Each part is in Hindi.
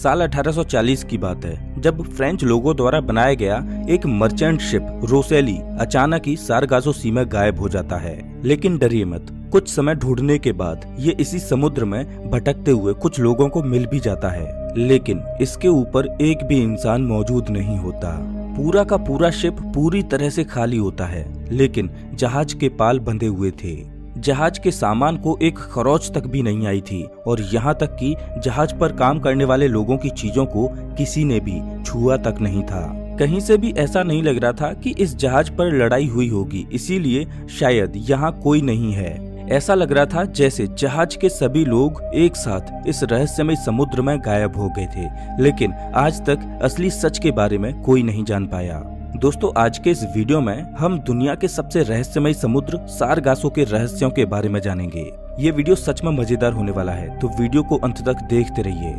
साल 1840 की बात है, जब फ्रेंच लोगों द्वारा बनाया गया एक मर्चेंट शिप रोसेली अचानक ही सारगासो सी में गायब हो जाता है। लेकिन डरिए मत, कुछ समय ढूंढने के बाद ये इसी समुद्र में भटकते हुए कुछ लोगों को मिल भी जाता है, लेकिन इसके ऊपर एक भी इंसान मौजूद नहीं होता। पूरा का पूरा शिप पूरी तरह से खाली होता है, लेकिन जहाज के पाल बंधे हुए थे। जहाज के सामान को एक खरोच तक भी नहीं आई थी और यहाँ तक कि जहाज पर काम करने वाले लोगों की चीजों को किसी ने भी छुआ तक नहीं था। कहीं से भी ऐसा नहीं लग रहा था कि इस जहाज पर लड़ाई हुई होगी, इसीलिए शायद यहाँ कोई नहीं है। ऐसा लग रहा था जैसे जहाज के सभी लोग एक साथ इस रहस्यमय समुद्र में गायब हो गए थे, लेकिन आज तक असली सच के बारे में कोई नहीं जान पाया। दोस्तों, आज के इस वीडियो में हम दुनिया के सबसे रहस्यमय समुद्र सारगासो के रहस्यों के बारे में जानेंगे। ये वीडियो सच में मजेदार होने वाला है, तो वीडियो को अंत तक देखते रहिए।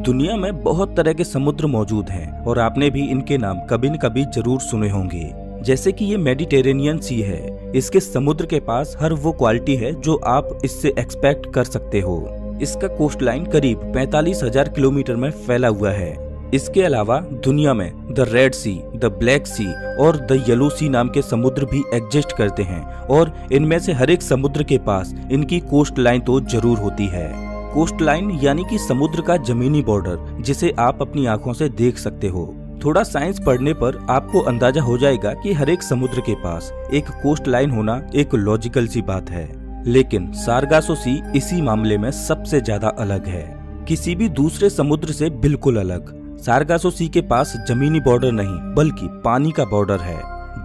दुनिया में बहुत तरह के समुद्र मौजूद हैं और आपने भी इनके नाम कभी न कभी जरूर सुने होंगे। जैसे कि ये मेडिटेरेनियन सी है, इसके समुद्र के पास हर वो क्वालिटी है जो आप इससे एक्सपेक्ट कर सकते हो। इसका कोस्ट लाइन करीब 45,000 किलोमीटर में फैला हुआ है। इसके अलावा दुनिया में the Red Sea, the Black Sea और द येलो सी नाम के समुद्र भी एग्जिस्ट करते हैं और इनमें से हर एक समुद्र के पास इनकी कोस्ट लाइन तो जरूर होती है। कोस्ट लाइन यानी कि समुद्र का जमीनी बॉर्डर, जिसे आप अपनी आंखों से देख सकते हो। थोड़ा साइंस पढ़ने पर आपको अंदाजा हो जाएगा कि हर एक समुद्र के पास एक कोस्ट लाइन होना एक लॉजिकल सी बात है, लेकिन सारगासो सी इसी मामले में सबसे ज्यादा अलग है, किसी भी दूसरे समुद्र से बिल्कुल अलग। सारगासो सी के पास जमीनी बॉर्डर नहीं बल्कि पानी का बॉर्डर है।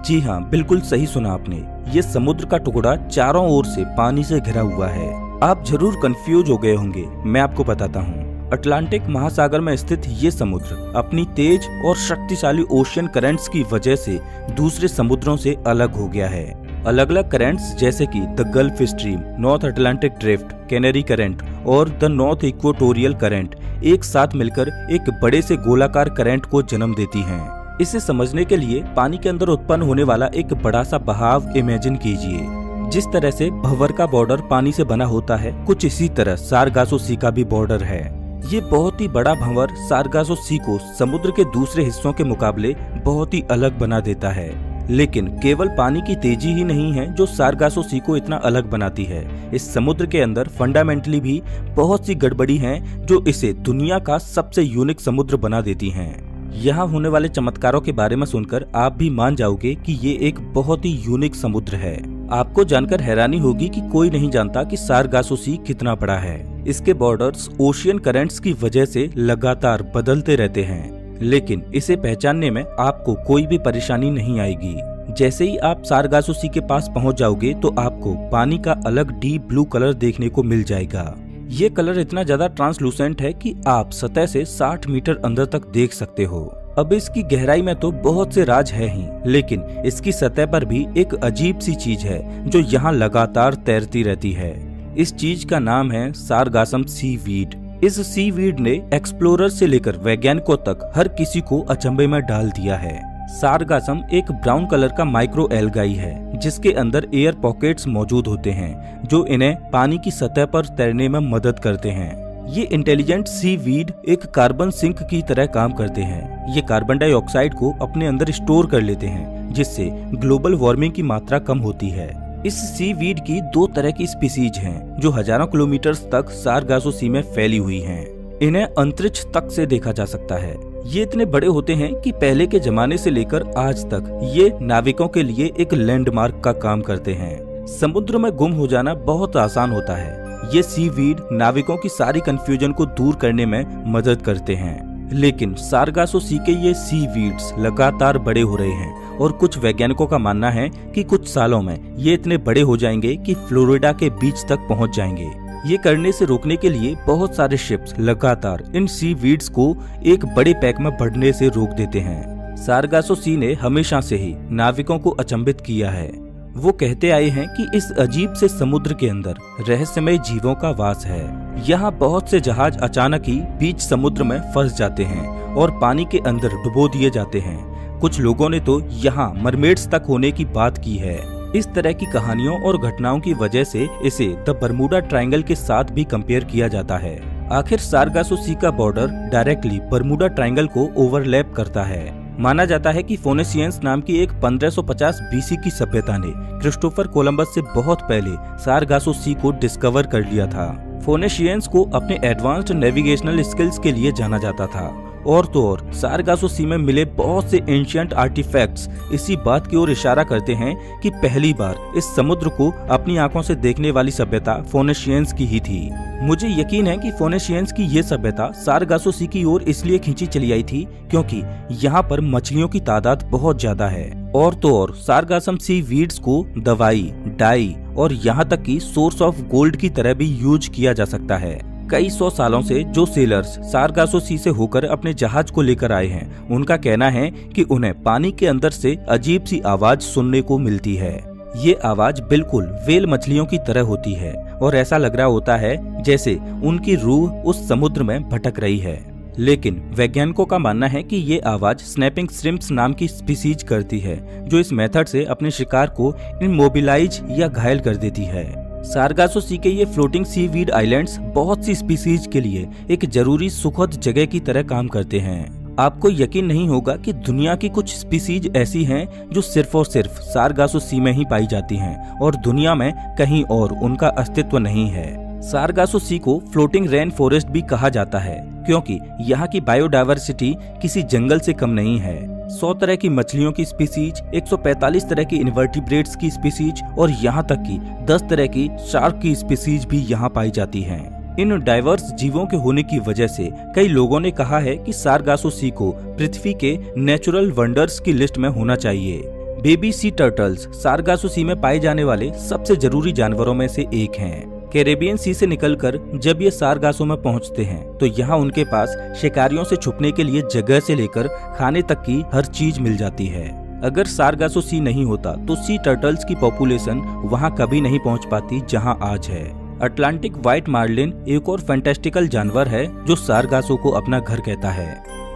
जी हाँ, बिल्कुल सही सुना आपने। ये समुद्र का टुकड़ा चारों ओर से पानी से घिरा हुआ है। आप जरूर कंफ्यूज हो गए होंगे, मैं आपको बताता हूँ। अटलांटिक महासागर में स्थित ये समुद्र अपनी तेज और शक्तिशाली ओशियन करंट्स की वजह से दूसरे समुद्रों से अलग हो गया है। अलग अलग करंट्स जैसे कि the gulf stream, north Atlantic drift, canary current और द नॉर्थ इक्वेटोरियल करंट एक साथ मिलकर एक बड़े से गोलाकार करंट को जन्म देती हैं। इसे समझने के लिए पानी के अंदर उत्पन्न होने वाला एक बड़ा सा बहाव इमेजिन कीजिए। जिस तरह से भंवर का बॉर्डर पानी से बना होता है, कुछ इसी तरह सारगासो सी का भी बॉर्डर है। ये बहुत ही बड़ा भंवर सारगासो सी को समुद्र के दूसरे हिस्सों के मुकाबले बहुत ही अलग बना देता है। लेकिन केवल पानी की तेजी ही नहीं है जो सारगासो सी को इतना अलग बनाती है। इस समुद्र के अंदर फंडामेंटली भी बहुत सी गड़बड़ी हैं जो इसे दुनिया का सबसे यूनिक समुद्र बना देती हैं। यहाँ होने वाले चमत्कारों के बारे में सुनकर आप भी मान जाओगे कि ये एक बहुत ही यूनिक समुद्र है। आपको जानकर हैरानी होगी कि कोई नहीं जानता कि सारगासो सी कितना बड़ा है। इसके बॉर्डर्स ओशियन करंट्स की वजह से लगातार बदलते रहते हैं, लेकिन इसे पहचानने में आपको कोई भी परेशानी नहीं आएगी। जैसे ही आप सारगासो सी के पास पहुंच जाओगे तो आपको पानी का अलग डीप ब्लू कलर देखने को मिल जाएगा। ये कलर इतना ज्यादा ट्रांसलूसेंट है कि आप सतह से 60 मीटर अंदर तक देख सकते हो। अब इसकी गहराई में तो बहुत से राज है ही, लेकिन इसकी सतह पर भी एक अजीब सी चीज है जो यहाँ लगातार तैरती रहती है। इस चीज का नाम है सारगासम सीवीड। इस सीवीड ने एक्सप्लोरर से लेकर वैज्ञानिकों तक हर किसी को अचंभे में डाल दिया है। सारगासम एक ब्राउन कलर का माइक्रो एल्गाई है जिसके अंदर एयर पॉकेट्स मौजूड होते हैं जो इन्हें पानी की सतह पर तैरने में मदद करते हैं। ये इंटेलिजेंट सीवीड एक कार्बन सिंक की तरह काम करते हैं। ये कार्बन डाइऑक्साइड को अपने अंदर स्टोर कर लेते हैं, जिससे ग्लोबल वार्मिंग की मात्रा कम होती है। इस सीवीड की दो तरह की स्पीसीज हैं जो हजारों किलोमीटर तक सारगासो सी में फैली हुई हैं। इन्हें अंतरिक्ष तक से देखा जा सकता है। ये इतने बड़े होते हैं कि पहले के जमाने से लेकर आज तक ये नाविकों के लिए एक लैंडमार्क का काम करते हैं। समुद्र में गुम हो जाना बहुत आसान होता है। ये सीवीड नाविकों की सारी कंफ्यूजन को दूर करने में मदद करते हैं। लेकिन सारगासो सी के ये सीवीड्स लगातार बड़े हो रहे हैं और कुछ वैज्ञानिकों का मानना है कि कुछ सालों में ये इतने बड़े हो जाएंगे कि फ्लोरिडा के बीच तक पहुंच जाएंगे। ये करने से रोकने के लिए बहुत सारे शिप्स लगातार इन सीवीड्स को एक बड़े पैक में बढ़ने से रोक देते हैं। सारगासो सी ने हमेशा से ही नाविकों को अचंभित किया है। वो कहते आए हैं कि इस अजीब से समुद्र के अंदर रहस्यमय जीवों का वास है। यहाँ बहुत से जहाज अचानक ही बीच समुद्र में फंस जाते हैं और पानी के अंदर डुबो दिए जाते हैं। कुछ लोगों ने तो यहाँ मरमेड्स तक होने की बात की है। इस तरह की कहानियों और घटनाओं की वजह से इसे द बरमूडा ट्रायंगल के साथ भी कंपेयर किया जाता है। आखिर सारगासो सी का बॉर्डर डायरेक्टली बर्मुडा ट्रायंगल को ओवरलैप करता है। माना जाता है कि फोनिशियंस नाम की एक 1550 बीसी की सभ्यता ने क्रिस्टोफर कोलंबस से बहुत पहले सारगासो सी को डिस्कवर कर लिया था। फोनिशियंस को अपने एडवांस्ड नेविगेशनल स्किल्स के लिए जाना जाता था। और तो और सारगासो सी में मिले बहुत से एंशिएंट आर्टिफैक्ट्स इसी बात की ओर इशारा करते हैं कि पहली बार इस समुद्र को अपनी आंखों से देखने वाली सभ्यता फोनिशियंस की ही थी। मुझे यकीन है कि फोनिशियंस की ये सभ्यता सारगासो सी की ओर इसलिए खींची चली आई थी क्योंकि यहाँ पर मछलियों की तादाद बहुत ज्यादा है। और तो और सारगासम सी वीड्स को दवाई, डाई और यहाँ तक कि सोर्स ऑफ गोल्ड की तरह भी यूज किया जा सकता है। कई 100 सालों से जो सेलर्स सारगासो सी से होकर अपने जहाज को लेकर आए हैं, उनका कहना है कि उन्हें पानी के अंदर से अजीब सी आवाज सुनने को मिलती है। ये आवाज बिल्कुल व्हेल मछलियों की तरह होती है और ऐसा लग रहा होता है जैसे उनकी रूह उस समुद्र में भटक रही है। लेकिन वैज्ञानिकों का मानना है कि ये आवाज स्नैपिंग श्रिम्प्स नाम की स्पीसीज करती है, जो इस मेथड से अपने शिकार को इमोबिलाइज या घायल कर देती है। सारगासो सी के ये फ्लोटिंग सीवीड आइलैंड्स बहुत सी स्पीसीज के लिए एक जरूरी सुखद जगह की तरह काम करते हैं। आपको यकीन नहीं होगा कि दुनिया की कुछ स्पीसीज ऐसी हैं जो सिर्फ और सिर्फ सारगासो सी में ही पाई जाती हैं और दुनिया में कहीं और उनका अस्तित्व नहीं है। सारगासो सी को फ्लोटिंग रेन फॉरेस्ट भी कहा जाता है क्योंकि यहाँ की बायोडायवर्सिटी किसी जंगल से कम नहीं है। 100 तरह की मछलियों की स्पीसीज, 145 तरह की इन्वर्टिब्रेट्स की स्पीसीज और यहाँ तक कि 10 तरह की शार्क की स्पीसीज भी यहाँ पाई जाती हैं। इन डाइवर्स जीवों के होने की वजह से कई लोगों ने कहा है कि सारगासो सी को पृथ्वी के नेचुरल वंडर्स की लिस्ट में होना चाहिए। बेबी सी टर्टल्स सारगासो सी में पाए जाने वाले सबसे जरूरी जानवरों में से एक हैं। कैरेबियन सी से निकलकर जब ये सारगासो में पहुंचते हैं तो यहाँ उनके पास शिकारियों से छुपने के लिए जगह से लेकर खाने तक की हर चीज मिल जाती है। अगर सारगासो सी नहीं होता तो सी टर्टल्स की पॉपुलेशन वहाँ कभी नहीं पहुँच पाती जहाँ आज है। अटलांटिक व्हाइट मार्लिन एक और फैंटास्टिकल जानवर है जो सारगासो को अपना घर कहता है।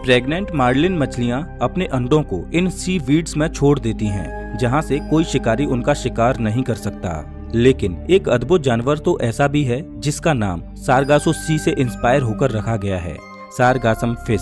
प्रेग्नेंट मार्लिन मछलियाँ अपने अंडों को इन सी वीड्स में छोड़ देती हैं, जहाँ से कोई शिकारी उनका शिकार नहीं कर सकता। लेकिन एक अद्भुत जानवर तो ऐसा भी है जिसका नाम सारगासो सी से इंस्पायर होकर रखा गया है, सारगासम फिश।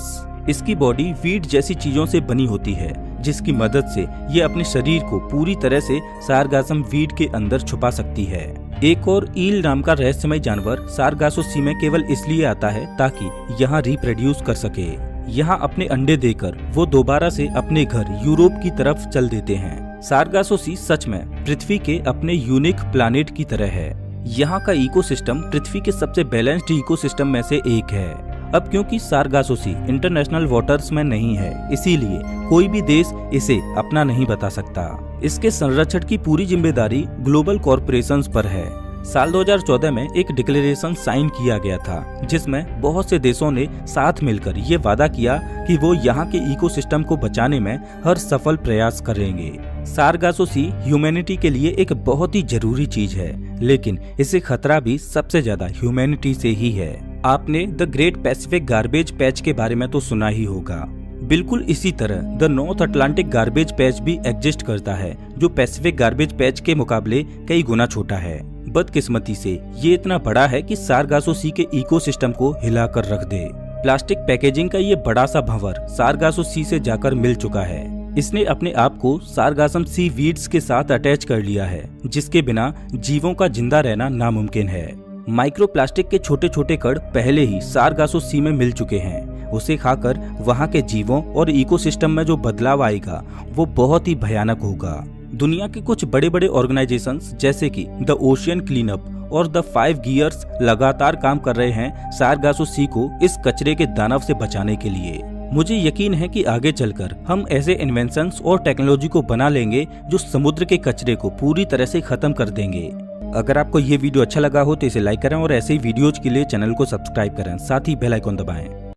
इसकी बॉडी वीड जैसी चीजों से बनी होती है जिसकी मदद से ये अपने शरीर को पूरी तरह से सारगासम वीड के अंदर छुपा सकती है। एक और ईल नाम का रहस्यमय जानवर सारगासो सी में केवल इसलिए आता है ताकि यहाँ रिप्रोड्यूस कर सके। यहाँ अपने अंडे देकर वो दोबारा से अपने घर यूरोप की तरफ चल देते हैं। सारगासो सी सच में पृथ्वी के अपने यूनिक प्लानिट की तरह है। यहाँ का इकोसिस्टम पृथ्वी के सबसे बैलेंस्ड इकोसिस्टम में से एक है। अब क्योंकि सारगासो सी इंटरनेशनल वाटर्स में नहीं है, इसीलिए कोई भी देश इसे अपना नहीं बता सकता। इसके संरक्षण की पूरी जिम्मेदारी ग्लोबल कॉरपोरेशंस पर है। साल 2014 में एक डिक्लेरेशन साइन किया गया था जिसमें बहुत से देशों ने साथ मिलकर ये वादा किया कि वो यहाँ के इकोसिस्टम को बचाने में हर सफल प्रयास करेंगे। सारगासो सी ह्यूमैनिटी के लिए एक बहुत ही जरूरी चीज है, लेकिन इसे खतरा भी सबसे ज्यादा ह्यूमैनिटी से ही है। आपने the great Pacific garbage patch के बारे में तो सुना ही होगा। बिल्कुल इसी तरह the north Atlantic garbage patch भी एग्जिस्ट करता है, जो पैसिफिक गार्बेज पैच के मुकाबले कई गुना छोटा है। बदकिस्मती से ये इतना बड़ा है कि सारगासो सी के इकोसिस्टम को हिला कर रख दे। प्लास्टिक पैकेजिंग का ये बड़ा सा भंवर सारगासो सी से जाकर मिल चुका है। इसने अपने आप को सारगासम सी वीड्स के साथ अटैच कर लिया है, जिसके बिना जीवों का जिंदा रहना नामुमकिन है। माइक्रोप्लास्टिक के छोटे छोटे कण पहले ही सारगासो सी में मिल चुके हैं। उसे खाकर वहाँ के जीवों और इकोसिस्टम में जो बदलाव आएगा वो बहुत ही भयानक होगा। दुनिया के कुछ बड़े बड़े ऑर्गेनाइजेशंस जैसे कि द ओशियन क्लीनअप और द 5 गियर्स लगातार काम कर रहे हैं सारगासो सी को इस कचरे के दानव से बचाने के लिए। मुझे यकीन है कि आगे चलकर हम ऐसे इन्वेंशंस और टेक्नोलॉजी को बना लेंगे जो समुद्र के कचरे को पूरी तरह से खत्म कर देंगे। अगर आपको ये वीडियो अच्छा लगा हो तो इसे लाइक करें और ऐसे ही वीडियोज के लिए चैनल को सब्सक्राइब करें, साथ ही बेल आइकन दबाएं।